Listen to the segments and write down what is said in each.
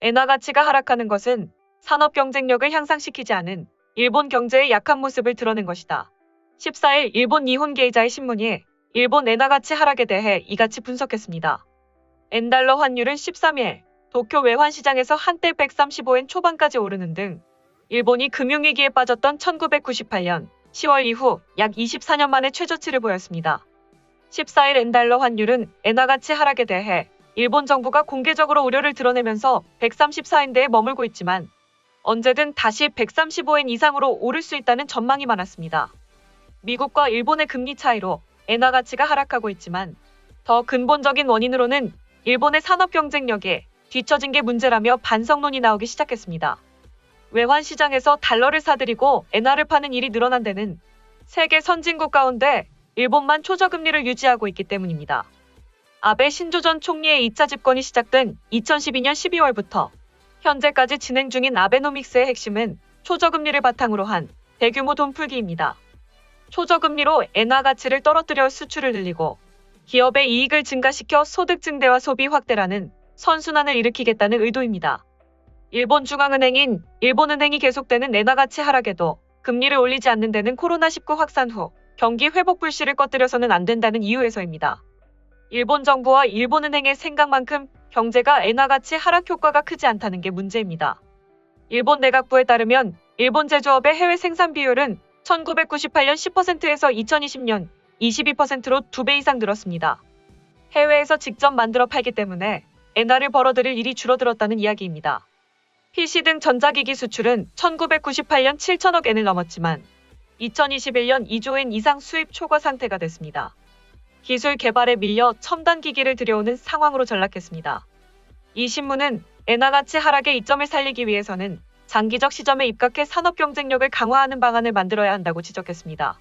엔화 가치가 하락하는 것은 산업 경쟁력을 향상시키지 않은 일본 경제의 약한 모습을 드러낸 것이다. 14일 일본 니혼 게이자의 신문이 일본 엔화 가치 하락에 대해 이같이 분석했습니다. 엔달러 환율은 13일 도쿄 외환시장에서 한때 135엔 초반까지 오르는 등 일본이 금융위기에 빠졌던 1998년 10월 이후 약 24년 만에 최저치를 보였습니다. 14일 엔달러 환율은 엔화 가치 하락에 대해 일본 정부가 공개적으로 우려를 드러내면서 134엔대에 머물고 있지만 언제든 다시 135엔 이상으로 오를 수 있다는 전망이 많았습니다. 미국과 일본의 금리 차이로 엔화 가치가 하락하고 있지만 더 근본적인 원인으로는 일본의 산업 경쟁력에 뒤처진 게 문제라며 반성론이 나오기 시작했습니다. 외환 시장에서 달러를 사들이고 엔화를 파는 일이 늘어난 데는 세계 선진국 가운데 일본만 초저금리를 유지하고 있기 때문입니다. 아베 신조 전 총리의 2차 집권이 시작된 2012년 12월부터 현재까지 진행 중인 아베노믹스의 핵심은 초저금리를 바탕으로 한 대규모 돈풀기입니다. 초저금리로 엔화 가치를 떨어뜨려 수출을 늘리고 기업의 이익을 증가시켜 소득 증대와 소비 확대라는 선순환을 일으키겠다는 의도입니다. 일본 중앙은행인 일본은행이 계속되는 엔화 가치 하락에도 금리를 올리지 않는 데는 코로나19 확산 후 경기 회복 불씨를 꺼뜨려서는 안 된다는 이유에서입니다. 일본 정부와 일본은행의 생각만큼 경제가 엔화 가치 하락 효과가 크지 않다는 게 문제입니다. 일본 내각부에 따르면 일본 제조업의 해외 생산 비율은 1998년 10%에서 2020년 22%로 2배 이상 늘었습니다. 해외에서 직접 만들어 팔기 때문에 엔화를 벌어들일 일이 줄어들었다는 이야기입니다. PC 등 전자기기 수출은 1998년 7천억 엔을 넘었지만 2021년 2조 엔 이상 수입 초과 상태가 됐습니다. 기술 개발에 밀려 첨단 기기를 들여오는 상황으로 전락했습니다. 이 신문은 엔화 가치 하락의 이점을 살리기 위해서는 장기적 시점에 입각해 산업 경쟁력을 강화하는 방안을 만들어야 한다고 지적했습니다.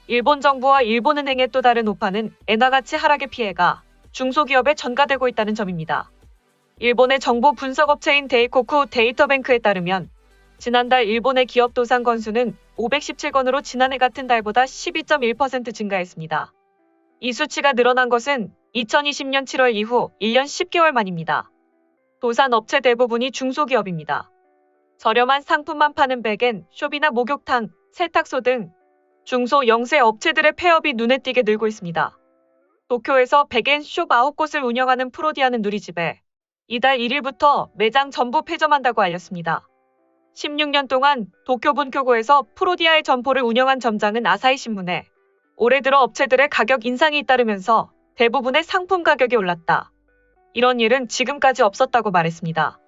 일본 정부와 일본은행의 또 다른 오판은 엔화 가치 하락의 피해가 중소기업에 전가되고 있다는 점입니다. 일본의 정보 분석업체인 데이코쿠 데이터뱅크에 따르면 지난달 일본의 기업 도산 건수는 517건으로 지난해 같은 달보다 12.1% 증가했습니다. 이 수치가 늘어난 것은 2020년 7월 이후 1년 10개월 만입니다. 도산 업체 대부분이 중소기업입니다. 저렴한 상품만 파는 백엔, 쇼비나 목욕탕, 세탁소 등 중소 영세 업체들의 폐업이 눈에 띄게 늘고 있습니다. 도쿄에서 백엔 숍 9곳을 운영하는 프로디아는 누리집에 이달 1일부터 매장 전부 폐점한다고 알렸습니다. 16년 동안 도쿄 bunkyō고에서 프로디아의 점포를 운영한 점장은 아사히 신문에 올해 들어 업체들의 가격 인상이 잇따르면서 대부분의 상품 가격이 올랐다. 이런 일은 지금까지 없었다고 말했습니다.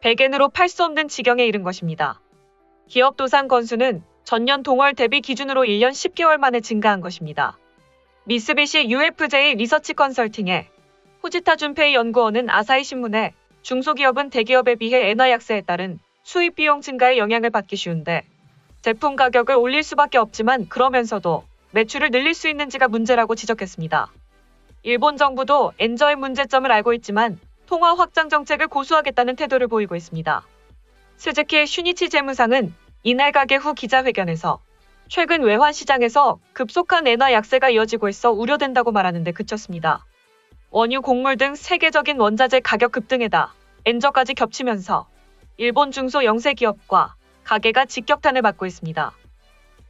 100엔으로 팔 수 없는 지경에 이른 것입니다. 기업 도산 건수는 전년 동월 대비 기준으로 1년 10개월 만에 증가한 것입니다. 미쓰비시 UFJ 리서치 컨설팅의 후지타 준페이 연구원은 아사히 신문에 중소기업은 대기업에 비해 엔화 약세에 따른 수입 비용 증가에 영향을 받기 쉬운데 제품 가격을 올릴 수밖에 없지만 그러면서도 매출을 늘릴 수 있는지가 문제라고 지적했습니다. 일본 정부도 엔저의 문제점을 알고 있지만 통화 확장 정책을 고수하겠다는 태도를 보이고 있습니다. 스즈키의 슈니치 재무상은 이날 가게 후 기자회견에서 최근 외환 시장에서 급속한 엔화 약세가 이어지고 있어 우려된다고 말하는데 그쳤습니다. 원유, 곡물 등 세계적인 원자재 가격 급등에다 엔저까지 겹치면서 일본 중소 영세 기업과 가게가 직격탄을 맞고 있습니다.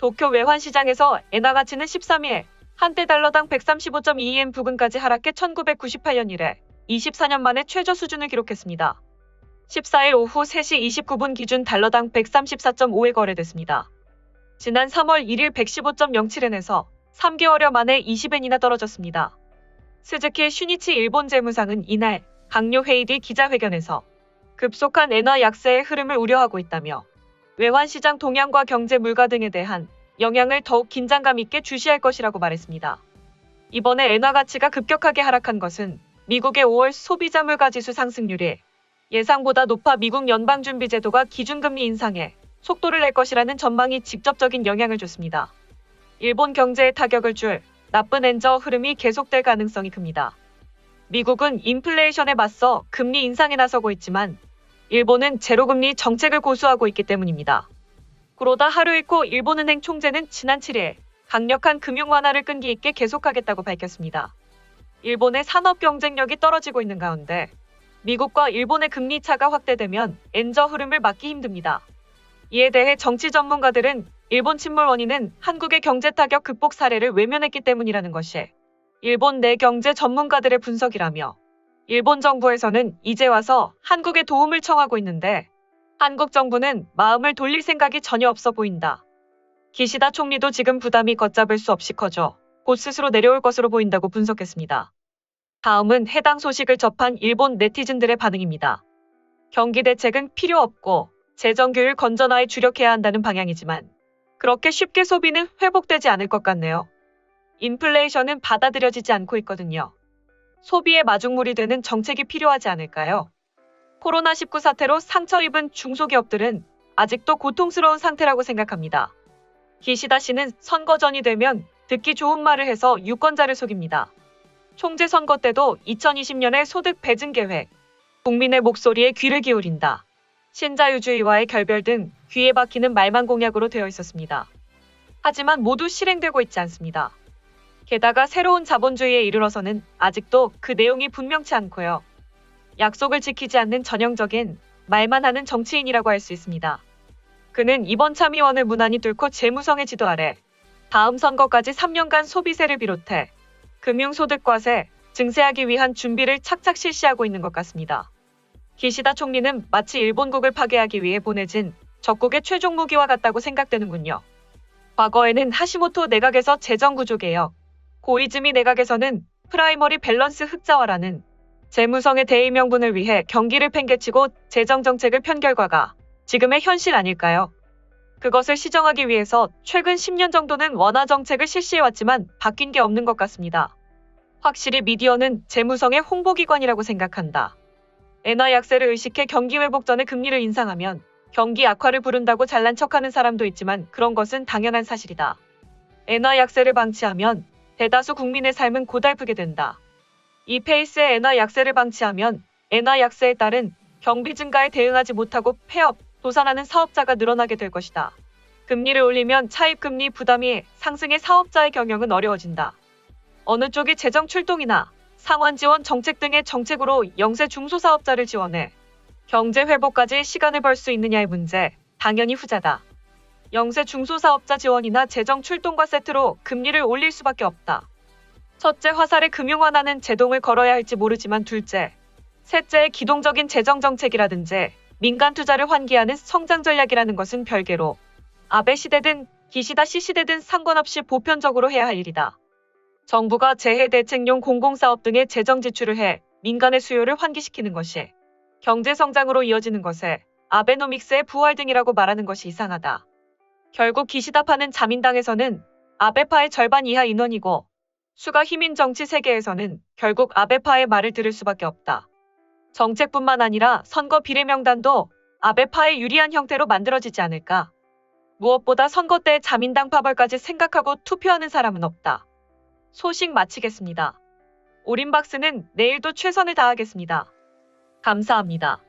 도쿄 외환 시장에서 엔화 가치는 13일 한때 달러당 135.2엔 부근까지 하락해 1998년 이래 24년 만에 최저 수준을 기록했습니다. 14일 오후 3시 29분 기준 달러당 134.5에 거래됐습니다. 지난 3월 1일 115.07엔에서 3개월여 만에 20엔이나 떨어졌습니다. 스즈키 슈니치 일본 재무상은 이날 강요 회의 뒤 기자회견에서 급속한 엔화 약세의 흐름을 우려하고 있다며 외환시장 동향과 경제 물가 등에 대한 영향을 더욱 긴장감 있게 주시할 것이라고 말했습니다. 이번에 엔화 가치가 급격하게 하락한 것은 미국의 5월 소비자 물가지수 상승률이 예상보다 높아 미국 연방준비제도가 기준금리 인상에 속도를 낼 것이라는 전망이 직접적인 영향을 줬습니다. 일본 경제에 타격을 줄 나쁜 엔저 흐름이 계속될 가능성이 큽니다. 미국은 인플레이션에 맞서 금리 인상에 나서고 있지만 일본은 제로금리 정책을 고수하고 있기 때문입니다. 구로다 하루이코 일본은행 총재는 지난 7일 강력한 금융 완화를 끈기 있게 계속하겠다고 밝혔습니다. 일본의 산업 경쟁력이 떨어지고 있는 가운데 미국과 일본의 금리 차가 확대되면 엔저 흐름을 막기 힘듭니다. 이에 대해 정치 전문가들은 일본 침몰 원인은 한국의 경제 타격 극복 사례를 외면했기 때문이라는 것이 일본 내 경제 전문가들의 분석이라며, 일본 정부에서는 이제 와서 한국에 도움을 청하고 있는데 한국 정부는 마음을 돌릴 생각이 전혀 없어 보인다. 기시다 총리도 지금 부담이 걷잡을 수 없이 커져 곧 스스로 내려올 것으로 보인다고 분석했습니다. 다음은 해당 소식을 접한 일본 네티즌들의 반응입니다. 경기 대책은 필요 없고 재정 규율 건전화에 주력해야 한다는 방향이지만 그렇게 쉽게 소비는 회복되지 않을 것 같네요. 인플레이션은 받아들여지지 않고 있거든요. 소비의 마중물이 되는 정책이 필요하지 않을까요? 코로나19 사태로 상처 입은 중소기업들은 아직도 고통스러운 상태라고 생각합니다. 기시다 씨는 선거 전이 되면 듣기 좋은 말을 해서 유권자를 속입니다. 총재 선거 때도 2020년에 소득 배증 계획, 국민의 목소리에 귀를 기울인다, 신자유주의와의 결별 등 귀에 박히는 말만 공약으로 되어 있었습니다. 하지만 모두 실행되고 있지 않습니다. 게다가 새로운 자본주의에 이르러서는 아직도 그 내용이 분명치 않고요. 약속을 지키지 않는 전형적인 말만 하는 정치인이라고 할 수 있습니다. 그는 이번 참의원을 무난히 뚫고 재무성의 지도 아래 다음 선거까지 3년간 소비세를 비롯해 금융소득과세, 증세하기 위한 준비를 착착 실시하고 있는 것 같습니다. 기시다 총리는 마치 일본국을 파괴하기 위해 보내진 적국의 최종 무기와 같다고 생각되는군요. 과거에는 하시모토 내각에서 재정구조개혁, 고이즈미 내각에서는 프라이머리 밸런스 흑자화라는 재무성의 대의 명분을 위해 경기를 팽개치고 재정정책을 편 결과가 지금의 현실 아닐까요? 그것을 시정하기 위해서 최근 10년 정도는 원화 정책을 실시해왔지만 바뀐 게 없는 것 같습니다. 확실히 미디어는 재무성의 홍보기관이라고 생각한다. 엔화 약세를 의식해 경기 회복 전에 금리를 인상하면 경기 악화를 부른다고 잘난 척하는 사람도 있지만 그런 것은 당연한 사실이다. 엔화 약세를 방치하면 대다수 국민의 삶은 고달프게 된다. 이 페이스의 엔화 약세를 방치하면 엔화 약세에 따른 경비 증가에 대응하지 못하고 폐업, 도산하는 사업자가 늘어나게 될 것이다. 금리를 올리면 차입금리 부담이 상승해 사업자의 경영은 어려워진다. 어느 쪽이 재정 출동이나 상환 지원 정책 등의 정책으로 영세 중소사업자를 지원해 경제 회복까지 시간을 벌 수 있느냐의 문제, 당연히 후자다. 영세 중소사업자 지원이나 재정 출동과 세트로 금리를 올릴 수밖에 없다. 첫째, 화살의 금융완화는 제동을 걸어야 할지 모르지만 둘째, 셋째의 기동적인 재정정책이라든지 민간 투자를 환기하는 성장 전략이라는 것은 별개로 아베 시대든 기시다 씨 시대든 상관없이 보편적으로 해야 할 일이다. 정부가 재해 대책용 공공사업 등의 재정 지출을 해 민간의 수요를 환기시키는 것이 경제 성장으로 이어지는 것에 아베노믹스의 부활 등이라고 말하는 것이 이상하다. 결국 기시다파는 자민당에서는 아베파의 절반 이하 인원이고 수가 힘인 정치 세계에서는 결국 아베파의 말을 들을 수밖에 없다. 정책뿐만 아니라 선거 비례명단도 아베파에 유리한 형태로 만들어지지 않을까. 무엇보다 선거 때 자민당 파벌까지 생각하고 투표하는 사람은 없다. 소식 마치겠습니다. 오림박스는 내일도 최선을 다하겠습니다. 감사합니다.